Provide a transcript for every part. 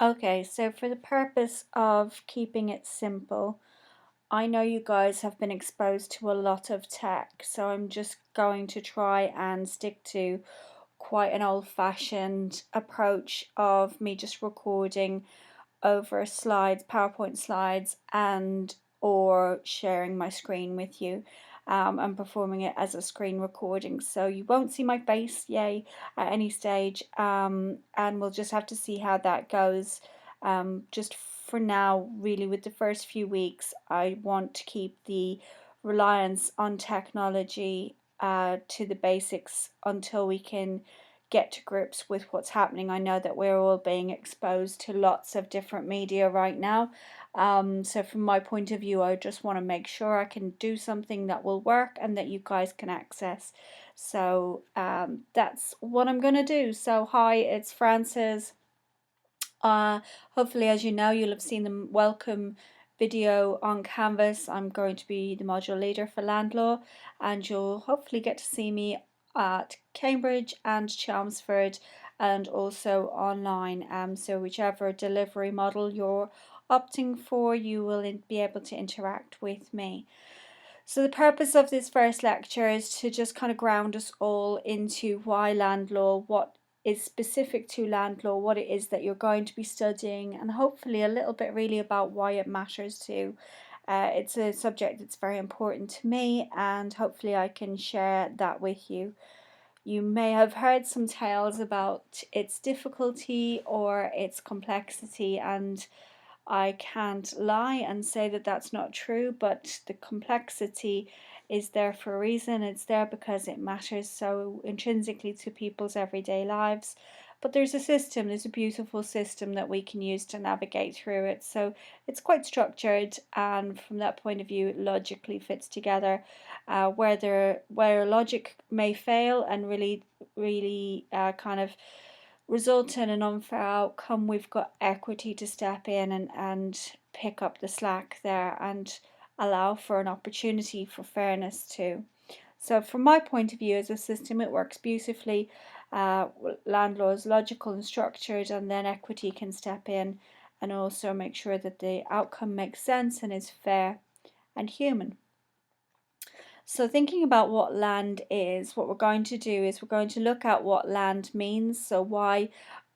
Okay, so for the purpose of keeping it simple, I know you guys have been exposed to a lot of tech, so I'm just going to try and stick to quite an old-fashioned approach of me just recording over slides, PowerPoint slides, and or sharing my screen with you, and performing it as a screen recording. So you won't see my face, yay, at any stage, and we'll just have to see how that goes. Just for now, really, with the first few weeks, I want to keep the reliance on technology to the basics until we can get to grips with what's happening. I know that we're all being exposed to lots of different media right now. So from my point of view, I just want to make sure I can do something that will work and that you guys can access. So that's what I'm going to do. So hi, it's Frances. Uh, Hopefully, as you know, you'll have seen the welcome video on Canvas. I'm going to be the module leader for land law, and you'll hopefully get to see me at Cambridge and Chelmsford and also online. So whichever delivery model you're opting for, you will be able to interact with me. So the purpose of this first lecture is to just kind of ground us all into why land law, what is specific to land law, what it is that you're going to be studying, and hopefully a little bit really about why it matters too. It's a subject that's very important to me, and hopefully I can share that with you. You may have heard some tales about its difficulty or its complexity, and I can't lie and say that that's not true, but the complexity is there for a reason. It's there because it matters so intrinsically to people's everyday lives. But there's a system, there's a beautiful system that we can use to navigate through it. So it's quite structured, and from that point of view, it logically fits together. Where logic may fail and really kind of result in an unfair outcome, we've got equity to step in and pick up the slack there and allow for an opportunity for fairness too. So from my point of view as a system, it works beautifully. Land law is logical and structured, and then equity can step in and also make sure that the outcome makes sense and is fair and human. So thinking about what land is, what we're going to do is we're going to look at what land means. So why,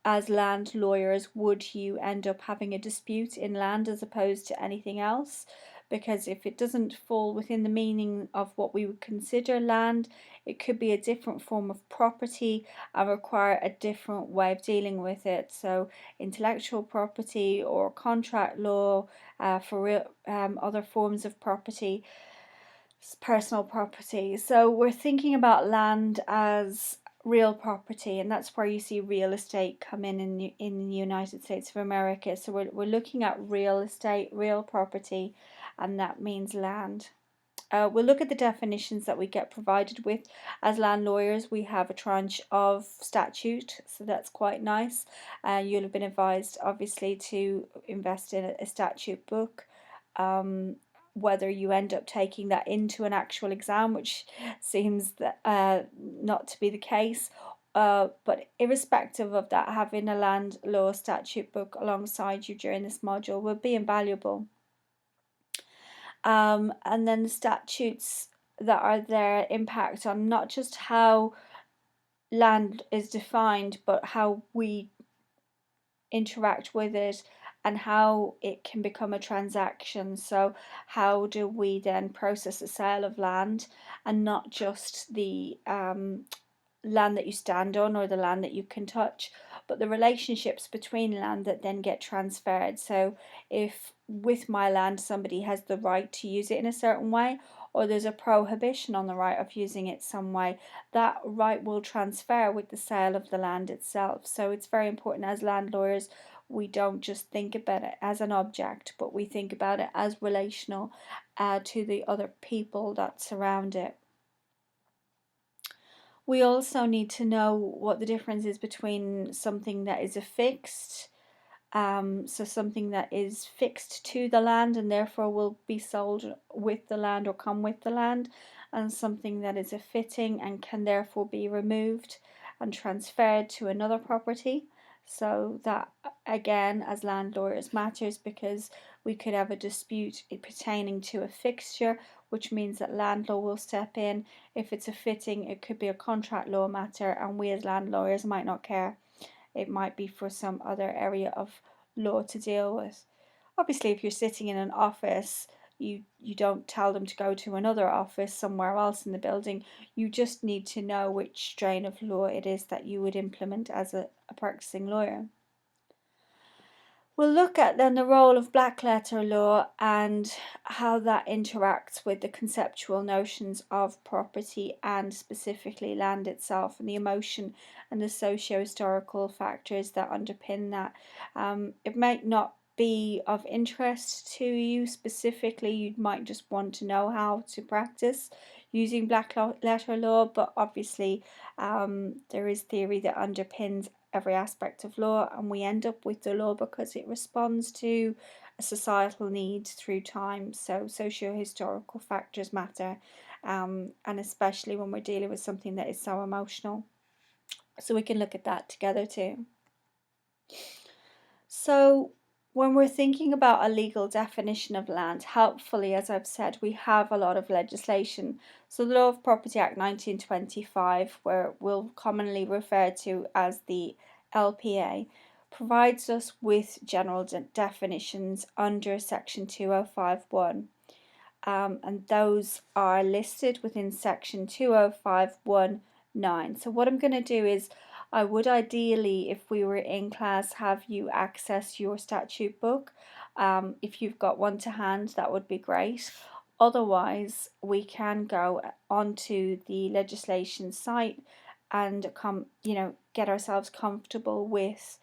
as land lawyers, would you end up having a dispute in land as opposed to anything else? Because if it doesn't fall within the meaning of what we would consider land, it could be a different form of property and require a different way of dealing with it. So intellectual property or contract law for other forms of property, personal property. So we're thinking about land as real property, and that's where you see real estate come in the United States of America. So we're looking at real estate, real property, and that means land. We'll look at the definitions that we get provided with. As land lawyers, we have a tranche of statute, so that's quite nice. You'll have been advised, obviously, to invest in a statute book. Whether you end up taking that into an actual exam, which seems that, not to be the case, but irrespective of that, having a land law statute book alongside you during this module will be invaluable. And then the statutes that are there impact on not just how land is defined, but how we interact with it and how it can become a transaction. So how do we then process the sale of land, and not just the land that you stand on or the land that you can touch, but the relationships between land that then get transferred. So if with my land somebody has the right to use it in a certain way, or there's a prohibition on the right of using it some way, that right will transfer with the sale of the land itself. So it's very important as land lawyers, we don't just think about it as an object, but we think about it as relational to the other people that surround it. We also need to know what the difference is between something that is a fixed, so something that is fixed to the land and therefore will be sold with the land or come with the land, and something that is a fitting and can therefore be removed and transferred to another property. So that again, as land lawyers, matters because we could have a dispute pertaining to a fixture, which means that land law will step in. If it's a fitting, it could be a contract law matter, and we as land lawyers might not care. It might be for some other area of law to deal with. Obviously, if you're sitting in an office, you don't tell them to go to another office somewhere else in the building. You just need to know which strain of law it is that you would implement as a practicing lawyer. We'll look at then the role of black letter law and how that interacts with the conceptual notions of property and specifically land itself, and the emotion and the socio-historical factors that underpin that. It might not be of interest to you specifically. You might just want to know how to practice using black letter law, but obviously there is theory that underpins every aspect of law, and we end up with the law because it responds to a societal need through time. So socio-historical factors matter, and especially when we're dealing with something that is so emotional. So we can look at that together too. So when we're thinking about a legal definition of land, helpfully, as I've said, we have a lot of legislation. So the Law of Property Act 1925, where we'll commonly refer to as the LPA, provides us with general definitions under section 2051. And those are listed within section 2051(9). So what I'm going to do is, I would ideally, if we were in class, have you access your statute book. If you've got one to hand, that would be great. Otherwise, we can go onto the legislation site and get ourselves comfortable with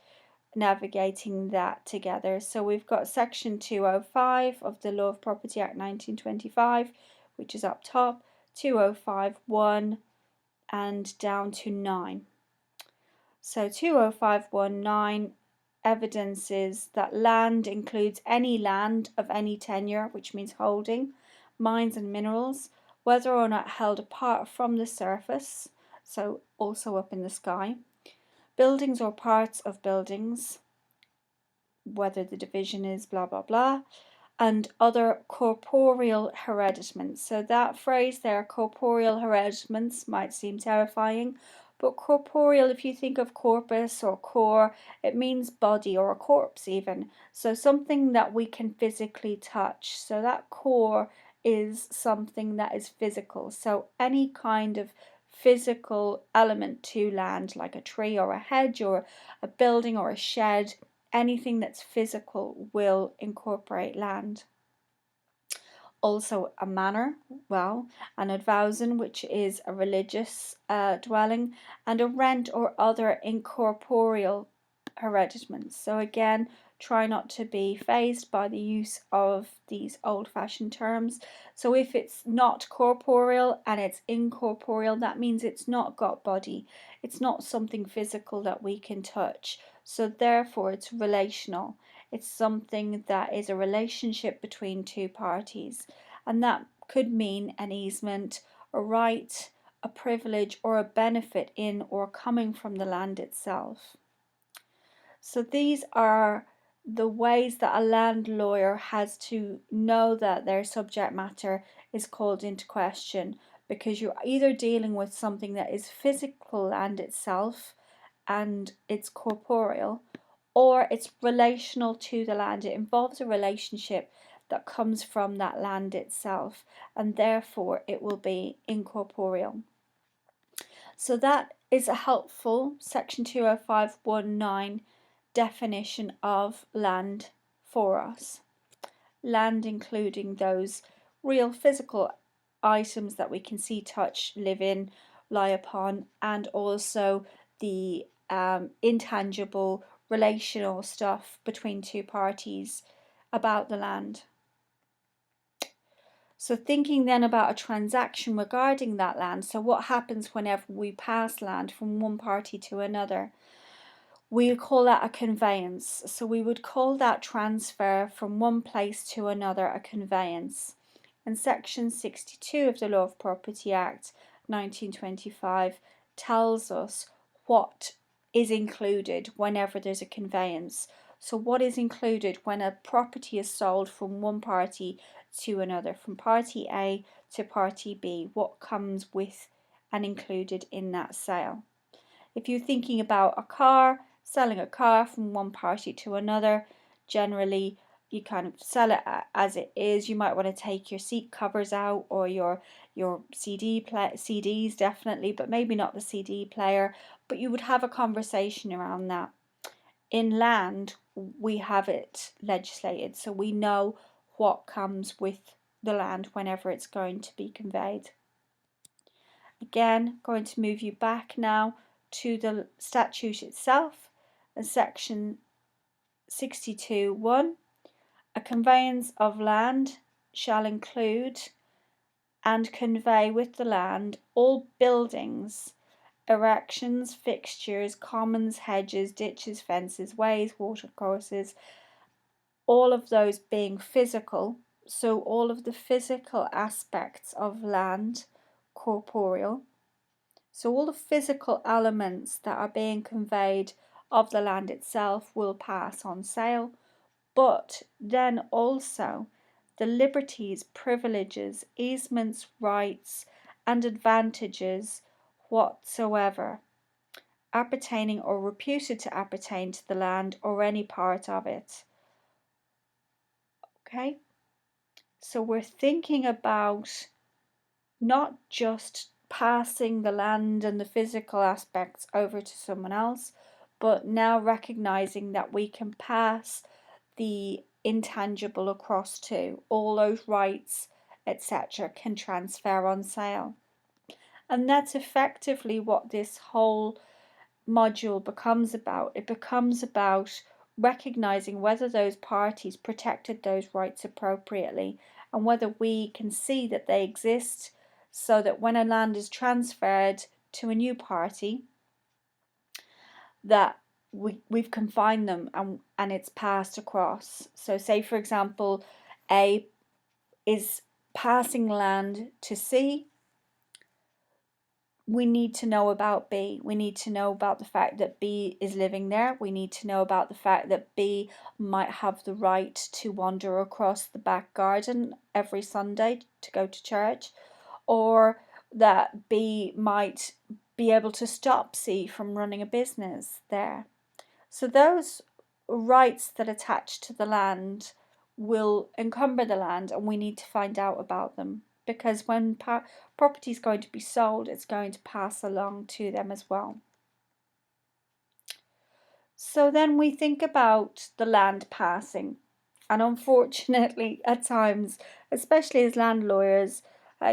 navigating that together. So we've got section 205 of the Law of Property Act 1925, which is up top, 205(1) and down to 9. So 205(1)(9) evidences that land includes any land of any tenure, which means holding, mines and minerals, whether or not held apart from the surface, so also up in the sky, buildings or parts of buildings, whether the division is blah blah blah, and other corporeal hereditaments. So that phrase there, corporeal hereditaments, might seem terrifying, but corporeal, if you think of corpus or core, it means body or a corpse even. So something that we can physically touch. So that core is something that is physical. So any kind of physical element to land, like a tree or a hedge or a building or a shed, anything that's physical will incorporate land. Also a manor, well, an advowson, which is a religious dwelling, and a rent or other incorporeal hereditaments. So again, try not to be fazed by the use of these old-fashioned terms. So if it's not corporeal and it's incorporeal, that means it's not got body. It's not something physical that we can touch. So therefore it's relational. It's something that is a relationship between two parties, and that could mean an easement, a right, a privilege, or a benefit in or coming from the land itself. So these are the ways that a land lawyer has to know that their subject matter is called into question, because you're either dealing with something that is physical land itself and it's corporeal, or it's relational to the land. It involves a relationship that comes from that land itself, and therefore it will be incorporeal. So that is a helpful section 205(1)(9) definition of land for us. Land including those real physical items that we can see, touch, live in, lie upon, and also the intangible relational stuff between two parties about the land. So thinking then about a transaction regarding that land, so what happens whenever we pass land from one party to another? We call that a conveyance. So we would call that transfer from one place to another a conveyance. And section 62 of the Law of Property Act 1925 tells us what is included whenever there's a conveyance. So what is included when a property is sold from one party to another, from party A to party B? What comes with and included in that sale? If you're thinking about a car, selling a car from one party to another, generally you kind of sell it as it is. You might want to take your seat covers out, or your CDs definitely, but maybe not the CD player. But you would have a conversation around that. In land, we have it legislated, so we know what comes with the land whenever it's going to be conveyed. Again, going to move you back now to the statute itself, and section 62(1). A conveyance of land shall include and convey with the land all buildings, erections, fixtures, commons, hedges, ditches, fences, ways, watercourses, all of those being physical, so all of the physical aspects of land, corporeal. So all the physical elements that are being conveyed of the land itself will pass on sale, but then also the liberties, privileges, easements, rights, and advantages whatsoever appertaining or reputed to appertain to the land or any part of it. Okay, so we're thinking about not just passing the land and the physical aspects over to someone else, but now recognizing that we can pass the intangible across too. All those rights, etc., can transfer on sale. And that's effectively what this whole module becomes about. It becomes about recognizing whether those parties protected those rights appropriately, and whether we can see that they exist, so that when a land is transferred to a new party, that we've confined them and it's passed across. So say for example, A is passing land to C, we need to know about B. We need to know about the fact that B is living there. We need to know about the fact that B might have the right to wander across the back garden every Sunday to go to church, or that B might be able to stop C from running a business there. So those rights that attach to the land will encumber the land, and we need to find out about them, because when property is going to be sold, it's going to pass along to them as well. So then we think about the land passing, and unfortunately at times, especially as land lawyers,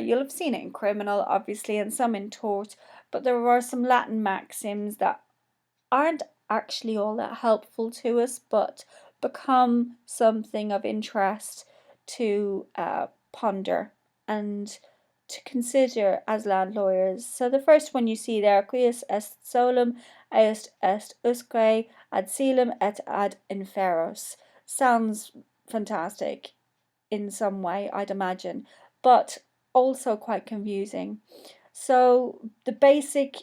you'll have seen it in criminal obviously and some in tort, but there are some Latin maxims that aren't actually all that helpful to us, but become something of interest to ponder and to consider as land lawyers. So the first one you see there, quis est solum, est usque ad caelum et ad inferos. Sounds fantastic in some way, I'd imagine, but also quite confusing. So the basic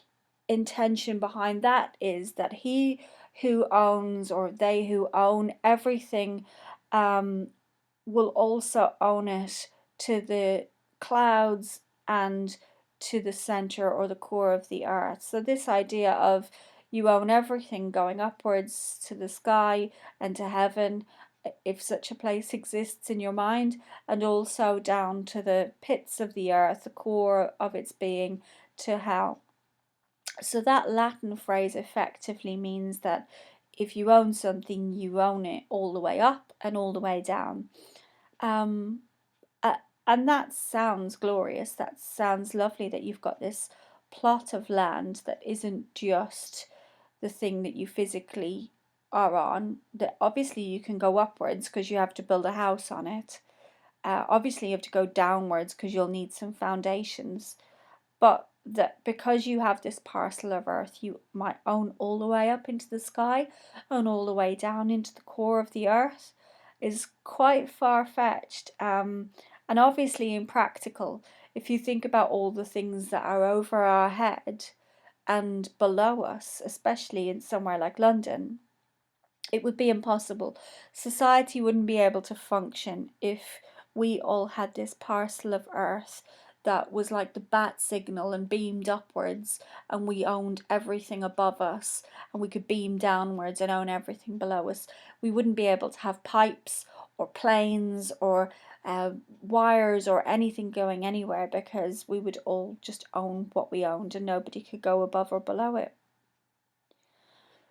intention behind that is that he who owns, or they who own everything, will also own it to the clouds and to the center or the core of the earth. So this idea of you own everything going upwards to the sky and to heaven, if such a place exists in your mind, and also down to the pits of the earth, the core of its being, to hell. So that Latin phrase effectively means that if you own something, you own it all the way up and all the way down. And that sounds glorious. That sounds lovely, that you've got this plot of land that isn't just the thing that you physically are on. That obviously you can go upwards because you have to build a house on it. Obviously you have to go downwards because you'll need some foundations. But that because you have this parcel of earth, you might own all the way up into the sky and all the way down into the core of the earth, is quite far-fetched, and obviously impractical. If you think about all the things that are over our head, and below us, especially in somewhere like London, it would be impossible. Society wouldn't be able to function if we all had this parcel of earth that was like the bat signal and beamed upwards, and we owned everything above us, and we could beam downwards and own everything below us. We wouldn't be able to have pipes or planes or wires or anything going anywhere, because we would all just own what we owned and nobody could go above or below it.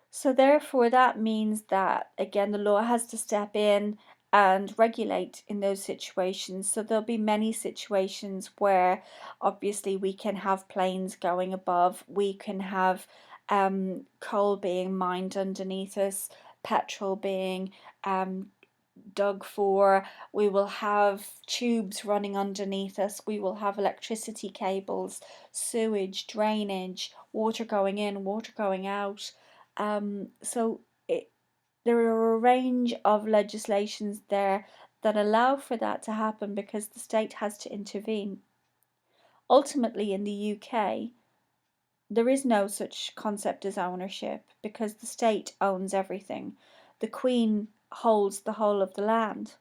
So therefore that means that, again, the law has to step in and regulate in those situations. So there'll be many situations where obviously we can have planes going above, we can have coal being mined underneath us, petrol being dug for, we will have tubes running underneath us, we will have electricity cables, sewage, drainage, water going in, water going out. So there are a range of legislations there that allow for that to happen because the state has to intervene. Ultimately, in the UK, there is no such concept as ownership because the state owns everything. The Queen holds the whole of the land.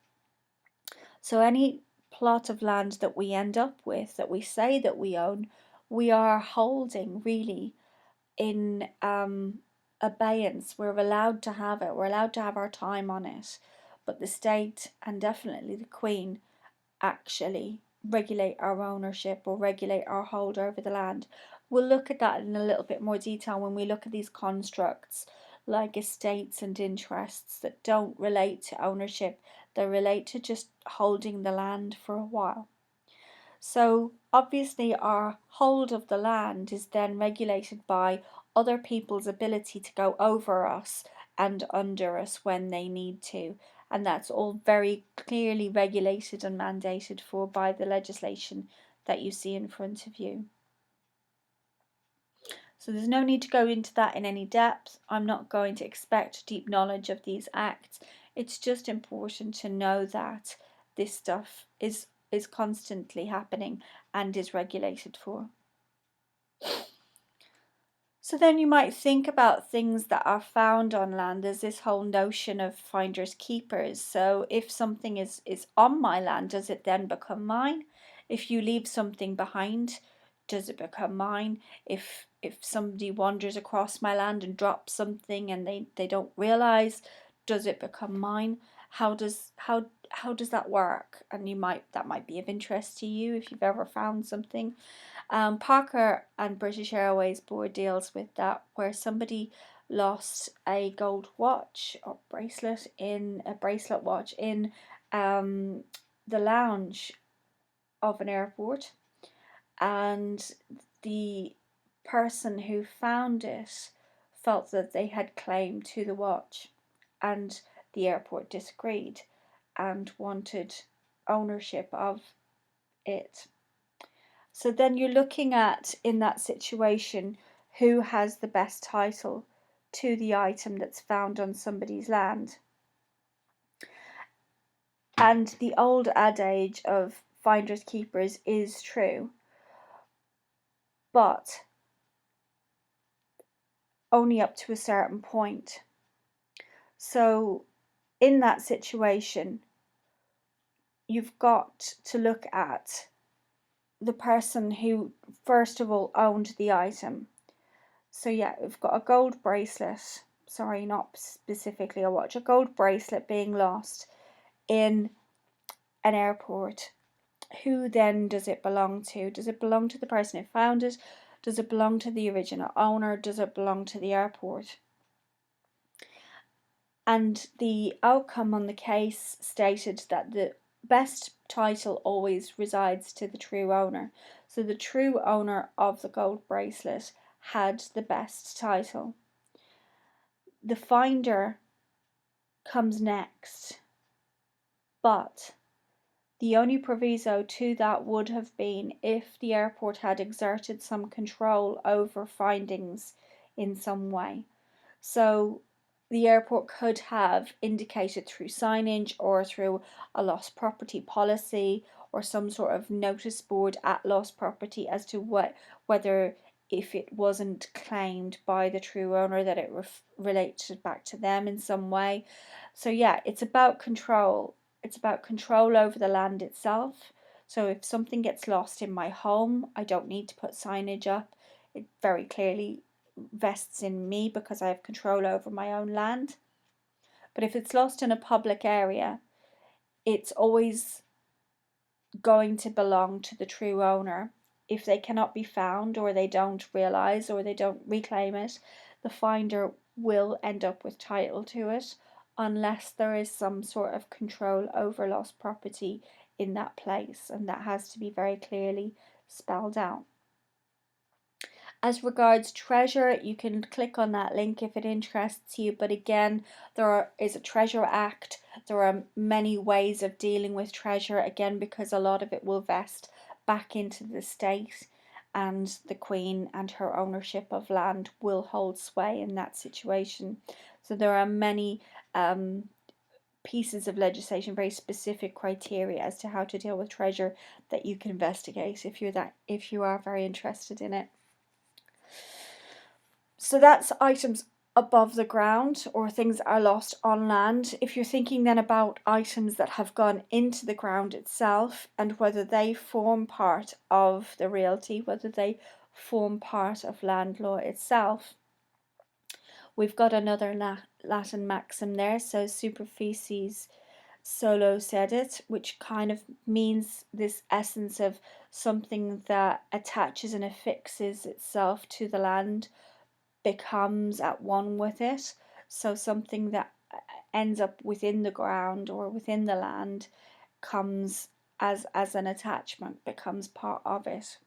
So any plot of land that we end up with, that we say that we own, we are holding really in abeyance. We're allowed to have it, we're allowed to have our time on it, but the state and definitely the Queen actually regulate our ownership or regulate our hold over the land. We'll look at that in a little bit more detail when we look at these constructs like estates and interests that don't relate to ownership, they relate to just holding the land for a while. So obviously our hold of the land is then regulated by other people's ability to go over us and under us when they need to. And that's all very clearly regulated and mandated for by the legislation that you see in front of you. So there's no need to go into that in any depth. I'm not going to expect deep knowledge of these acts. It's just important to know that this stuff is constantly happening and is regulated for. So then you might think about things that are found on land. There's this whole notion of finders keepers. So if something is on my land, does it then become mine? If you leave something behind, does it become mine? If somebody wanders across my land and drops something and they don't realize, does it become mine? How does that work? And that might be of interest to you if you've ever found something. Parker and British Airways board deals with that, where somebody lost a gold watch or bracelet in a bracelet watch in the lounge of an airport, and the person who found it felt that they had claim to the watch, and the airport disagreed and wanted ownership of it. So then you're looking at, in that situation, who has the best title to the item that's found on somebody's land. And the old adage of finders keepers is true, but only up to a certain point. So in that situation, you've got to look at the person who first of all owned the item. So yeah, we've got a gold bracelet, sorry, not specifically a watch, a gold bracelet being lost in an airport. Who then does it belong to? Does it belong to the person who found it? Does it belong to the original owner? Does it belong to the airport? And the outcome on the case stated that the best title always resides to the true owner. So the true owner of the gold bracelet had the best title. The finder comes next, but the only proviso to that would have been if the airport had exerted some control over findings in some way. So the airport could have indicated through signage or through a lost property policy or some sort of notice board at lost property as to whether if it wasn't claimed by the true owner, that it related back to them in some way. So yeah, it's about control. It's about control over the land itself. So if something gets lost in my home, I don't need to put signage up. It very clearly vests in me because I have control over my own land. But if it's lost in a public area, it's always going to belong to the true owner. If they cannot be found, or they don't realize, or they don't reclaim it, the finder will end up with title to it unless there is some sort of control over lost property in that place, and that has to be very clearly spelled out. As regards treasure, you can click on that link if it interests you, but again, is a Treasure Act. There are many ways of dealing with treasure, again, because a lot of it will vest back into the state, and the Queen and her ownership of land will hold sway in that situation. So there are many pieces of legislation, very specific criteria as to how to deal with treasure that you can investigate if you are very interested in it. So that's items above the ground, or things that are lost on land. If you're thinking then about items that have gone into the ground itself, and whether they form part of the realty, whether they form part of land law itself, we've got another Latin maxim there, so superficies solo sedit, which kind of means this essence of something that attaches and affixes itself to the land becomes at one with it. So something that ends up within the ground or within the land comes as an attachment, becomes part of it.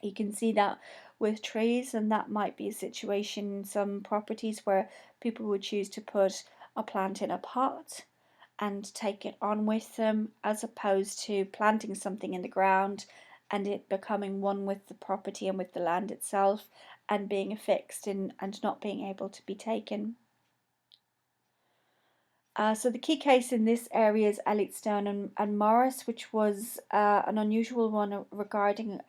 You can see that with trees, and that might be a situation in some properties where people would choose to put a plant in a pot and take it on with them, as opposed to planting something in the ground and it becoming one with the property and with the land itself, and being affixed and not being able to be taken. So the key case in this area is Elliotstone and Morris, which was an unusual one regarding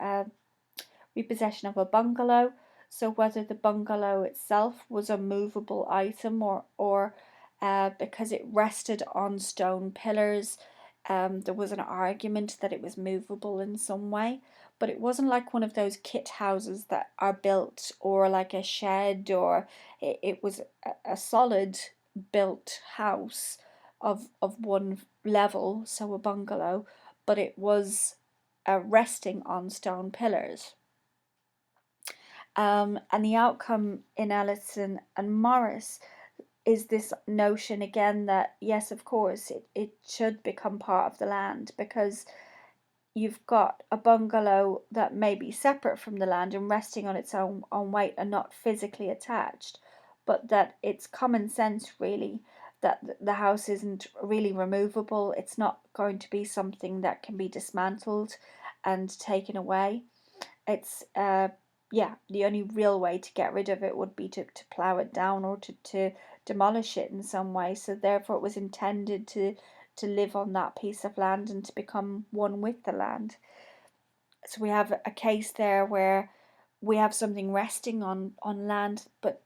repossession of a bungalow. So whether the bungalow itself was a movable item, or because it rested on stone pillars, there was an argument that it was movable in some way. But it wasn't like one of those kit houses that are built, or like a shed, or it was a solid built house of one level, so a bungalow, but it was resting on stone pillars. And the outcome in Ellison and Morris is this notion again that yes, of course, it should become part of the land, because you've got a bungalow that may be separate from the land and resting on its own weight and not physically attached, but that it's common sense really that the house isn't really removable. It's not going to be something that can be dismantled and taken away. It's yeah, the only real way to get rid of it would be to plough it down, or to demolish it in some way. So therefore it was intended to live on that piece of land and to become one with the land. So we have a case there where we have something resting on land, but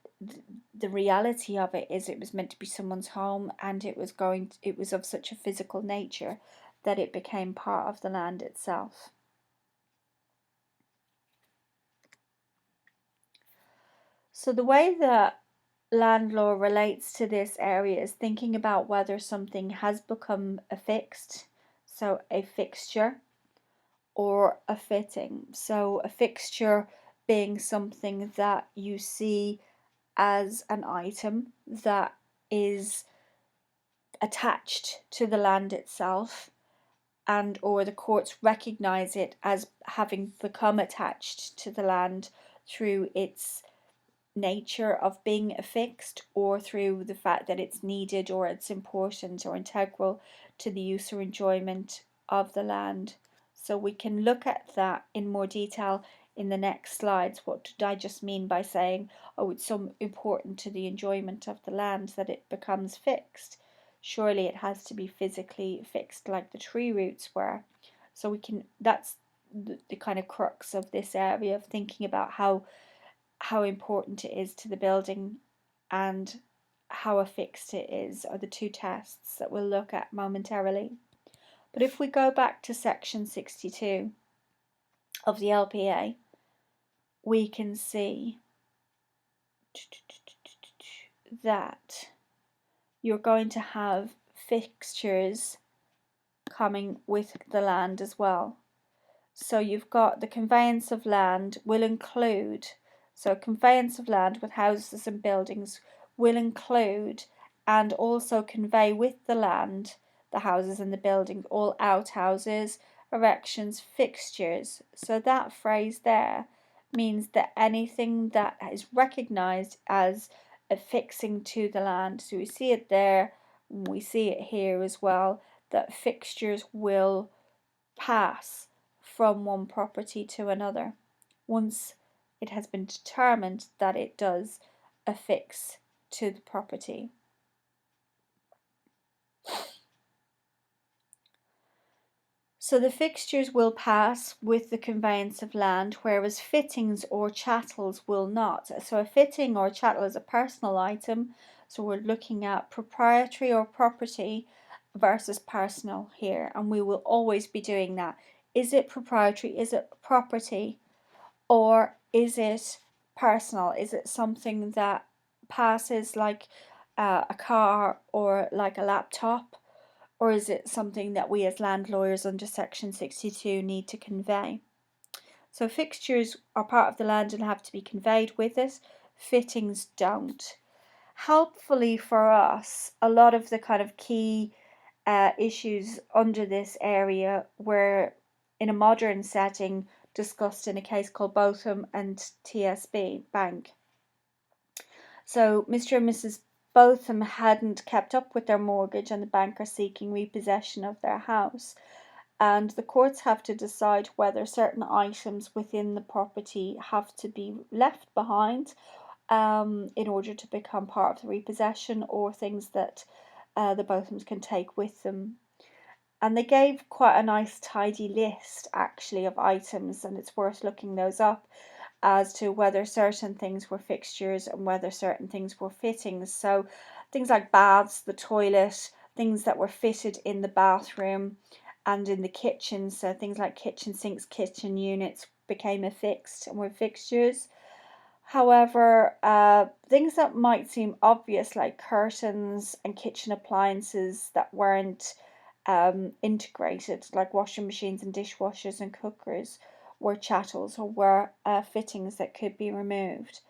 the reality of it is it was meant to be someone's home, and it was of such a physical nature that it became part of the land itself. So the way that land law relates to this area is thinking about whether something has become affixed, so a fixture, or a fitting. So a fixture being something that you see as an item that is attached to the land itself, and or the courts recognize it as having become attached to the land through its nature of being affixed, or through the fact that it's needed, or it's important or integral to the use or enjoyment of the land. So we can look at that in more detail in the next slides. What did I just mean by saying, oh, it's so important to the enjoyment of the land that it becomes fixed? Surely it has to be physically fixed like the tree roots were. So we can, that's the kind of crux of this area of thinking about how important it is to the building and how affixed it is are the two tests that we'll look at momentarily. But if we go back to section 62 of the LPA, we can see that you're going to have fixtures coming with the land as well. So you've got the conveyance of land will include, so conveyance of land with houses and buildings will include and also convey with the land, the houses and the buildings, all outhouses, erections, fixtures. So that phrase there means that anything that is recognised as affixing to the land. So we see it there, and we see it here as well, that fixtures will pass from one property to another once it has been determined that it does affix to the property. So the fixtures will pass with the conveyance of land, whereas fittings or chattels will not. So a fitting or chattel is a personal item, so we're looking at proprietary or property versus personal here, and we will always be doing that. Is it proprietary? Is it property? Or is it personal? Is it something that passes like a car or like a laptop? Or is it something that we as land lawyers under section 62 need to convey? So fixtures are part of the land and have to be conveyed with it. Fittings don't. Helpfully for us, a lot of the kind of key issues under this area were in a modern setting discussed in a case called Botham and TSB Bank. So Mr. and Mrs. Botham hadn't kept up with their mortgage and the bank are seeking repossession of their house. And the courts have to decide whether certain items within the property have to be left behind in order to become part of the repossession, or things that the Bothams can take with them. And they gave quite a nice tidy list actually of items, and it's worth looking those up as to whether certain things were fixtures and whether certain things were fittings. So things like baths, the toilet, things that were fitted in the bathroom and in the kitchen, so things like kitchen sinks, kitchen units became affixed and were fixtures. However, things that might seem obvious like curtains and kitchen appliances that weren't integrated, like washing machines and dishwashers and cookers, were chattels or were fittings that could be removed.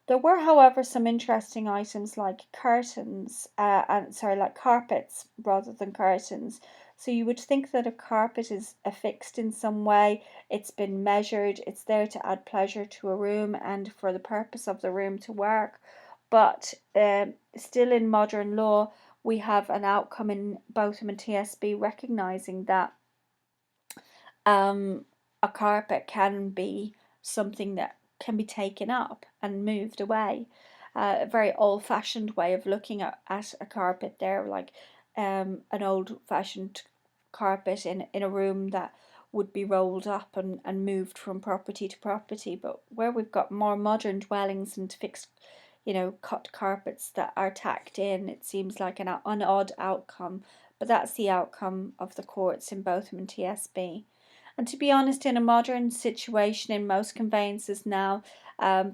There were, however, some interesting items like curtains, like carpets rather than curtains. So you would think that a carpet is affixed in some way, it's been measured, it's there to add pleasure to a room and for the purpose of the room to work. But still in modern law, we have an outcome in Botham and TSB recognising that a carpet can be something that can be taken up and moved away. A very old-fashioned way of looking at a carpet there, like an old-fashioned carpet in a room that would be rolled up and moved from property to property. But where we've got more modern dwellings and fixed, cut carpets that are tacked in, it seems like an odd outcome. But that's the outcome of the courts in Botham and TSB. And to be honest, in a modern situation, in most conveyances now,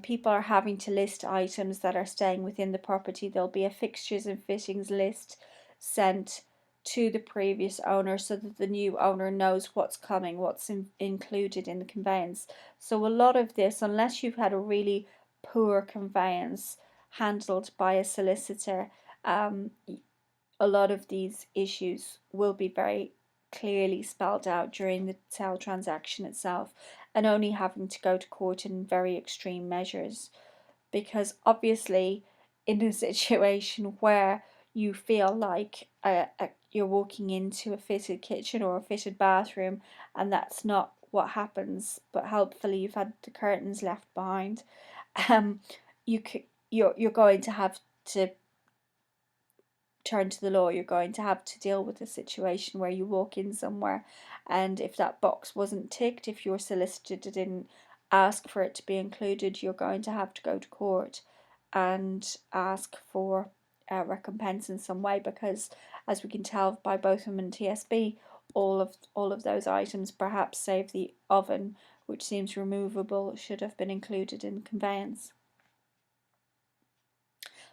people are having to list items that are staying within the property. There'll be a fixtures and fittings list sent to the previous owner so that the new owner knows what's coming, what's included in the conveyance. So a lot of this, unless you've had a really poor conveyance handled by a solicitor, a lot of these issues will be very clearly spelled out during the sale transaction itself, and only having to go to court in very extreme measures. Because obviously, in a situation where you feel like you're walking into a fitted kitchen or a fitted bathroom and that's not what happens, but helpfully you've had the curtains left behind, you're going to have to turn to the law, you're going to have to deal with a situation where you walk in somewhere, and if that box wasn't ticked, if your solicitor didn't ask for it to be included, you're going to have to go to court and ask for recompense in some way, because as we can tell by Botham and TSB, all of those items, perhaps save the oven, which seems removable, should have been included in the conveyance.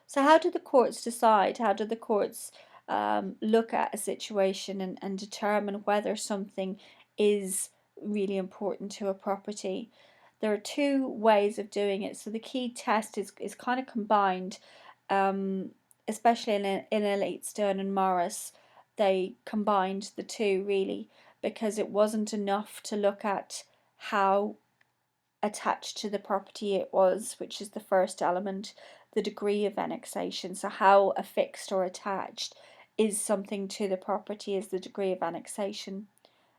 So how do the courts decide? How do the courts look at a situation and determine whether something is really important to a property? There are two ways of doing it. So the key test is kind of combined, especially in Elliotstone and Morris. They combined the two really, because it wasn't enough to look at how attached to the property it was, which is the first element, the degree of annexation. So how affixed or attached is something to the property is the degree of annexation.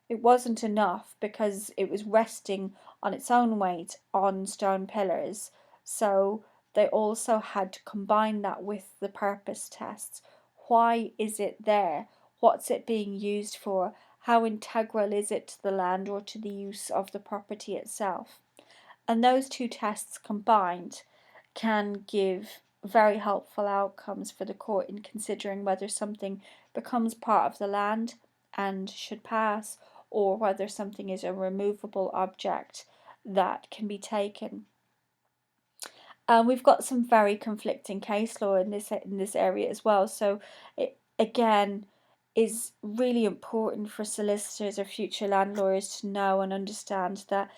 It wasn't enough because it was resting on its own weight on stone pillars. So they also had to combine that with the purpose tests. Why is it there? What's it being used for? How integral is it to the land or to the use of the property itself? And those two tests combined can give very helpful outcomes for the court in considering whether something becomes part of the land and should pass, or whether something is a removable object that can be taken. We've got some very conflicting case law in this area as well, so it again is really important for solicitors or future land lawyers to know and understand that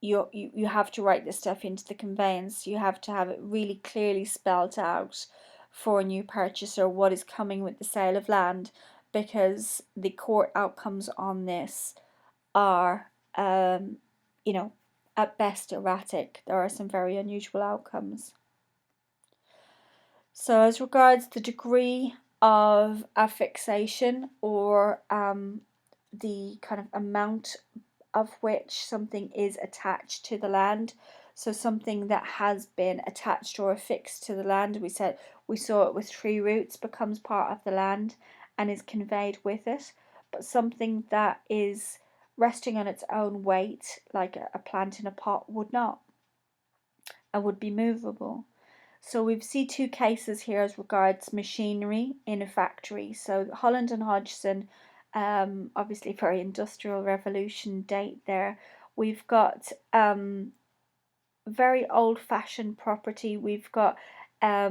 you have to write this stuff into the conveyance. You have to have it really clearly spelled out for a new purchaser what is coming with the sale of land, because the court outcomes on this are, you know, at best erratic. There are some very unusual outcomes. So as regards the degree of affixation, or the kind of amount of which something is attached to the land, so something that has been attached or affixed to the land, we saw it with tree roots, becomes part of the land and is conveyed with it, but something that is resting on its own weight, like a plant in a pot, would not, and would be movable. So we see two cases here as regards machinery in a factory. So Holland and Hodgson, obviously very industrial revolution date there. We've got very old-fashioned property. We've got a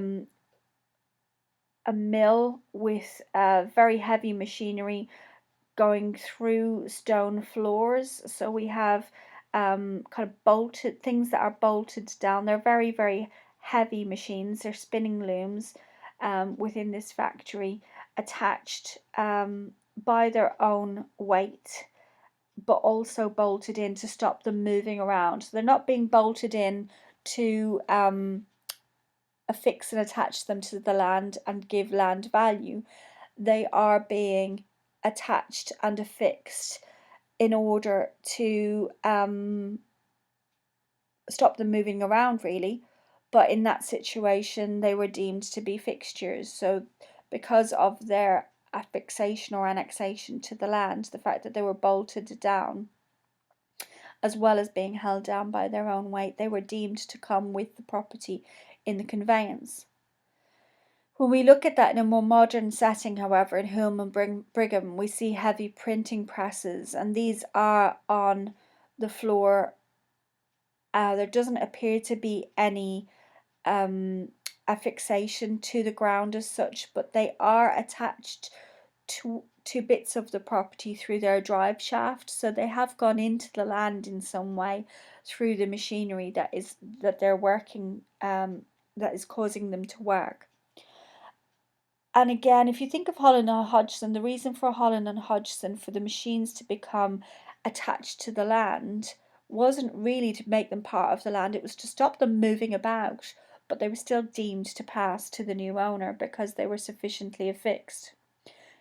mill with very heavy machinery going through stone floors. So we have kind of bolted things that are bolted down. They're very, very heavy machines. They're spinning looms within this factory, attached by their own weight, but also bolted in to stop them moving around. So they're not being bolted in to affix and attach them to the land and give land value. They are being attached and affixed in order to stop them moving around, really. But in that situation, they were deemed to be fixtures. So because of their affixation or annexation to the land, the fact that they were bolted down, as well as being held down by their own weight, they were deemed to come with the property in the conveyance. When we look at that in a more modern setting, however, in Hulme and Brigham, we see heavy printing presses, and these are on the floor. There doesn't appear to be any affixation to the ground as such, but they are attached to bits of the property through their drive shaft, so they have gone into the land in some way through the machinery that they're working, that is causing them to work. And again, if you think of Holland and Hodgson, the reason for Holland and Hodgson for the machines to become attached to the land wasn't really to make them part of the land, it was to stop them moving about, but they were still deemed to pass to the new owner because they were sufficiently affixed.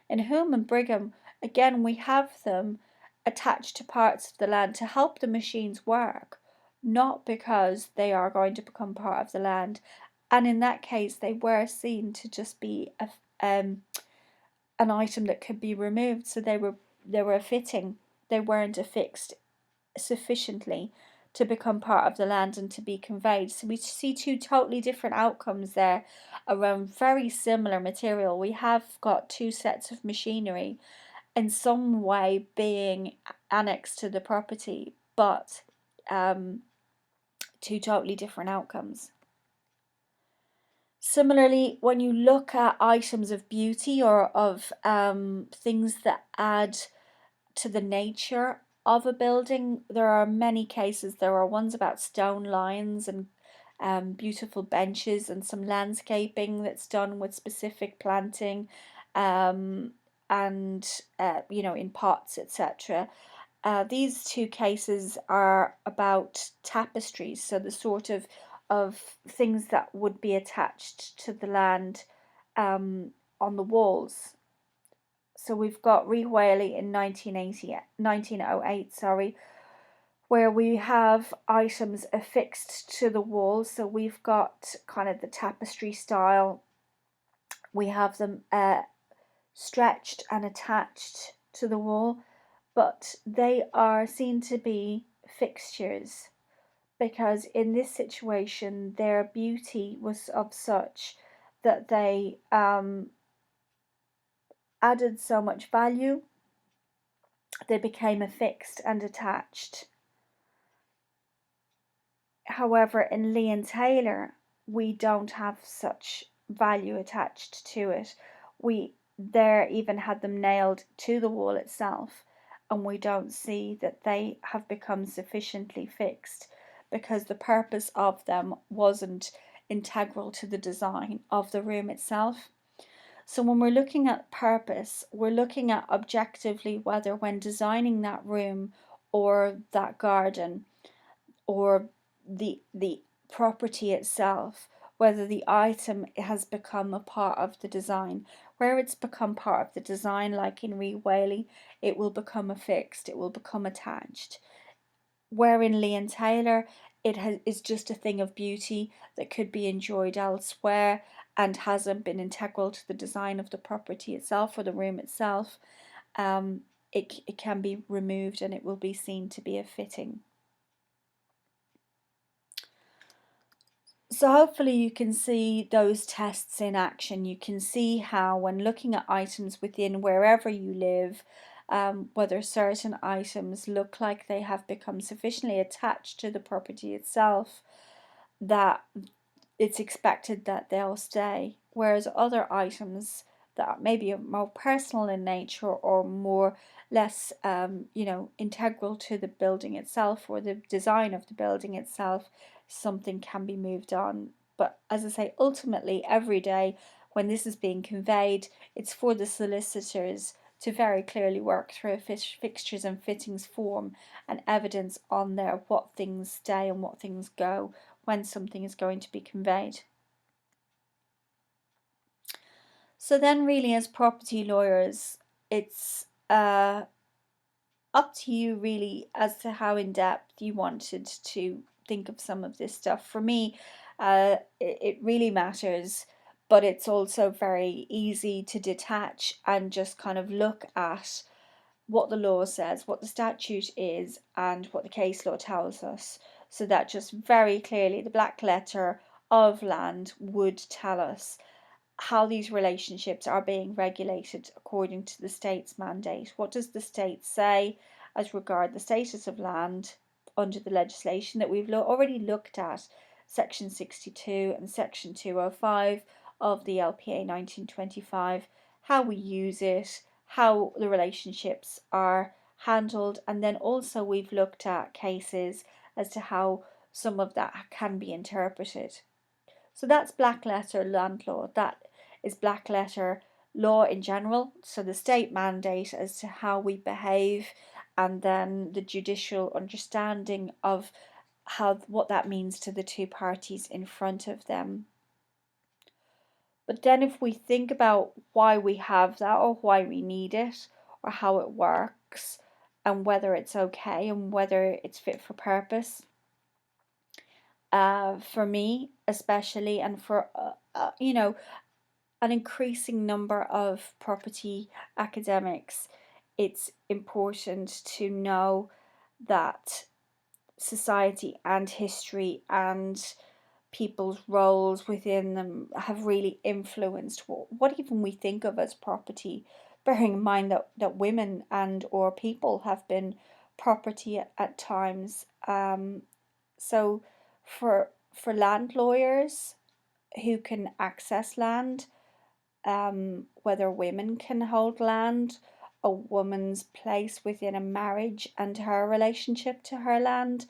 In Hulme and Brigham, again, we have them attached to parts of the land to help the machines work, not because they are going to become part of the land. And in that case, they were seen to just be an item that could be removed. So they were fitting. They weren't affixed sufficiently to become part of the land and to be conveyed. So we see two totally different outcomes there around very similar material. We have got two sets of machinery in some way being annexed to the property, but two totally different outcomes. Similarly, when you look at items of beauty or of things that add to the nature of a building, there are many cases. There are ones about stone lions and beautiful benches and some landscaping that's done with specific planting and in pots, etc. These two cases are about tapestries, so the sort of things that would be attached to the land on the walls. So we've got Rhy Whaley in 1908, where we have items affixed to the wall. So we've got kind of the tapestry style. We have them stretched and attached to the wall, but they are seen to be fixtures because in this situation their beauty was of such that they added so much value, they became affixed and attached. However, in Lee and Taylor, we don't have such value attached to it. We there even had them nailed to the wall itself, and we don't see that they have become sufficiently fixed because the purpose of them wasn't integral to the design of the room itself. So when we're looking at purpose, we're looking at objectively whether when designing that room or that garden or the property itself, whether the item has become a part of the design. Where it's become part of the design, like in Rhy Whaley, it will become affixed, it will become attached. Where in Lee and Taylor, is just a thing of beauty that could be enjoyed elsewhere and hasn't been integral to the design of the property itself or the room itself. It can be removed and it will be seen to be a fitting. So hopefully you can see those tests in action. You can see how when looking at items within wherever you live, whether certain items look like they have become sufficiently attached to the property itself that it's expected that they'll stay, whereas other items that maybe are more personal in nature or more less integral to the building itself or the design of the building itself, something can be moved on. But as I say, ultimately every day when this is being conveyed, it's for the solicitors to very clearly work through a fixtures and fittings form and evidence on there what things stay and what things go when something is going to be conveyed. So then really as property lawyers, it's up to you really as to how in depth you wanted to think of some of this stuff. For me, it really matters, but it's also very easy to detach and just kind of look at what the law says, what the statute is, and what the case law tells us. So that just very clearly the black letter of land would tell us how these relationships are being regulated according to the state's mandate. What does the state say as regard the status of land under the legislation that we've already looked at, section 62 and section 205 of the LPA 1925, how we use it, how the relationships are handled, and then also we've looked at cases as to how some of that can be interpreted. So that's black letter land law. That is black letter law in general. So the state mandate as to how we behave, and then the judicial understanding of what that means to the two parties in front of them. But then if we think about why we have that or why we need it or how it works and whether it's okay and whether it's fit for purpose, for me especially, and for an increasing number of property academics, it's important to know that society and history and people's roles within them have really influenced what even we think of as property, bearing in mind that women and or people have been property at times. So for land lawyers who can access land, whether women can hold land, a woman's place within a marriage and her relationship to her land,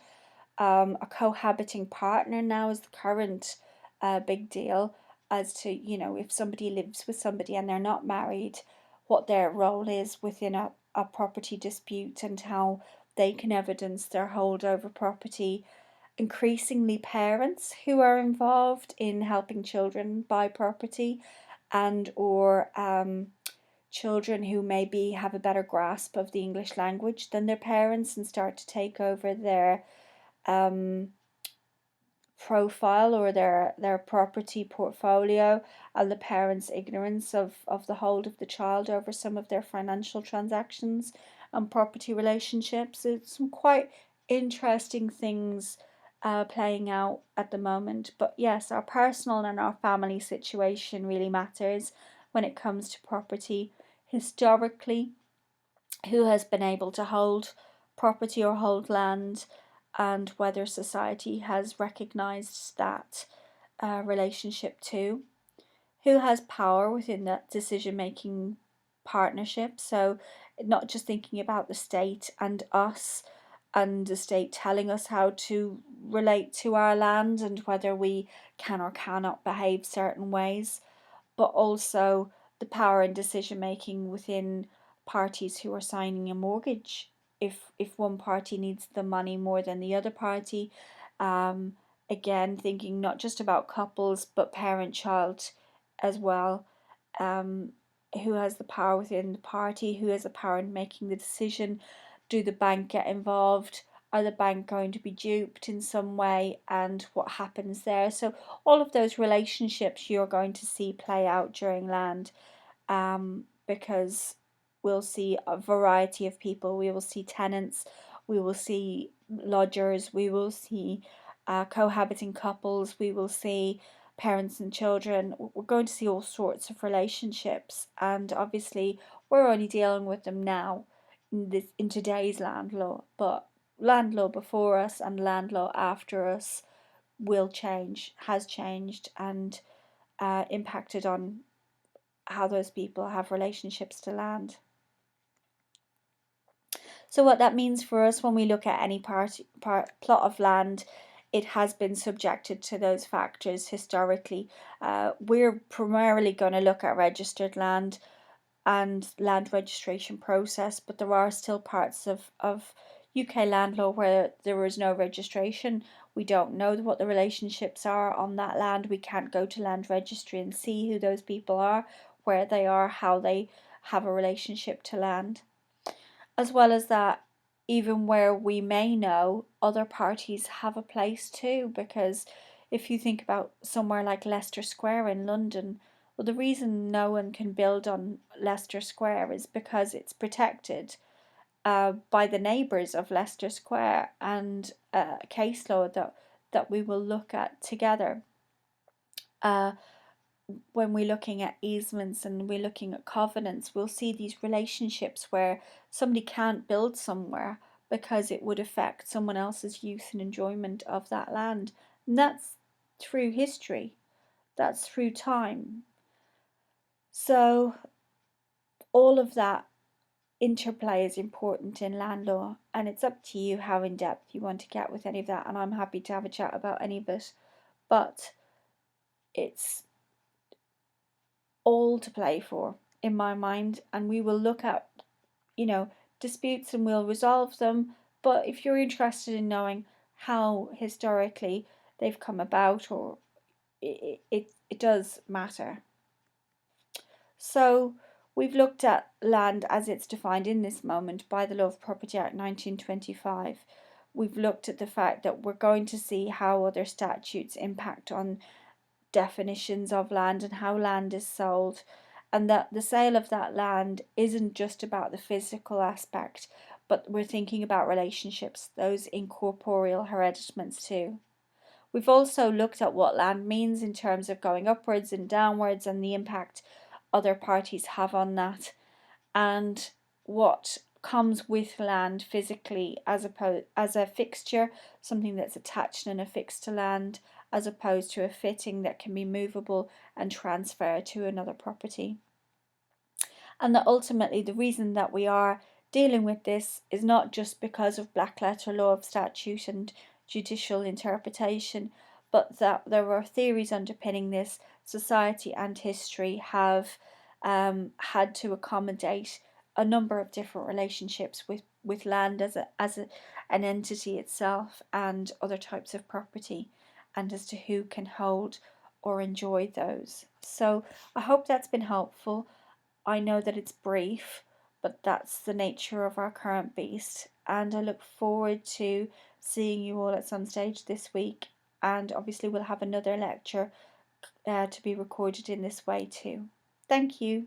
a cohabiting partner now is the current big deal, as to, if somebody lives with somebody and they're not married, what their role is within a property dispute and how they can evidence their hold over property. Increasingly, parents who are involved in helping children buy property, and or children who maybe have a better grasp of the English language than their parents and start to take over their um, profile or their property portfolio, and the parents' ignorance of the hold of the child over some of their financial transactions and property relationships. It's some quite interesting things playing out at the moment. But yes, our personal and our family situation really matters when it comes to property. Historically, who has been able to hold property or hold land, and whether society has recognized that relationship too. Who has power within that decision making partnership? So, not just thinking about the state and us, and the state telling us how to relate to our land and whether we can or cannot behave certain ways, but also the power in decision making within parties who are signing a mortgage. If one party needs the money more than the other party, um, again thinking not just about couples but parent child as well. Um, who has the power within the party? Who has the power in making the decision? Do the bank get involved? Are the bank going to be duped in some way, and what happens there? So all of those relationships you're going to see play out during land, because we'll see a variety of people. We will see tenants, we will see lodgers, we will see cohabiting couples, we will see parents and children. We're going to see all sorts of relationships, and obviously we're only dealing with them now in today's land law, but land law before us and land law after us will change, has changed, and impacted on how those people have relationships to land. So what that means for us when we look at any plot of land, it has been subjected to those factors historically. We're primarily going to look at registered land and land registration process, but there are still parts of UK land law where there is no registration. We don't know what the relationships are on that land. We can't go to land registry and see who those people are, where they are, how they have a relationship to land. As well as that, even where we may know, other parties have a place too, because if you think about somewhere like Leicester Square in London, well, the reason no one can build on Leicester Square is because it's protected by the neighbours of Leicester Square, and a case law that we will look at together. When we're looking at easements and we're looking at covenants, we'll see these relationships where somebody can't build somewhere because it would affect someone else's use and enjoyment of that land. And that's through history, that's through time. So, all of that interplay is important in land law, and it's up to you how in depth you want to get with any of that. And I'm happy to have a chat about any of it, but it's all to play for in my mind, and we will look at disputes and we'll resolve them. But if you're interested in knowing how historically they've come about, or it does matter. So we've looked at land as it's defined in this moment by the Law of Property Act 1925. we've looked at the fact that we're going to see how other statutes impact on definitions of land and how land is sold, and that the sale of that land isn't just about the physical aspect, but we're thinking about relationships, those incorporeal hereditaments too. We've also looked at what land means in terms of going upwards and downwards and the impact other parties have on that, and what comes with land physically as a fixture, something that's attached and affixed to land, as opposed to a fitting that can be movable and transferred to another property. And that ultimately the reason that we are dealing with this is not just because of black letter law of statute and judicial interpretation, but that there are theories underpinning this. Society and history have had to accommodate a number of different relationships with land as an entity itself and other types of property, and as to who can hold or enjoy those. So I hope that's been helpful. I know that it's brief, but that's the nature of our current beast, and I look forward to seeing you all at some stage this week. And obviously, we'll have another lecture to be recorded in this way too. Thank you.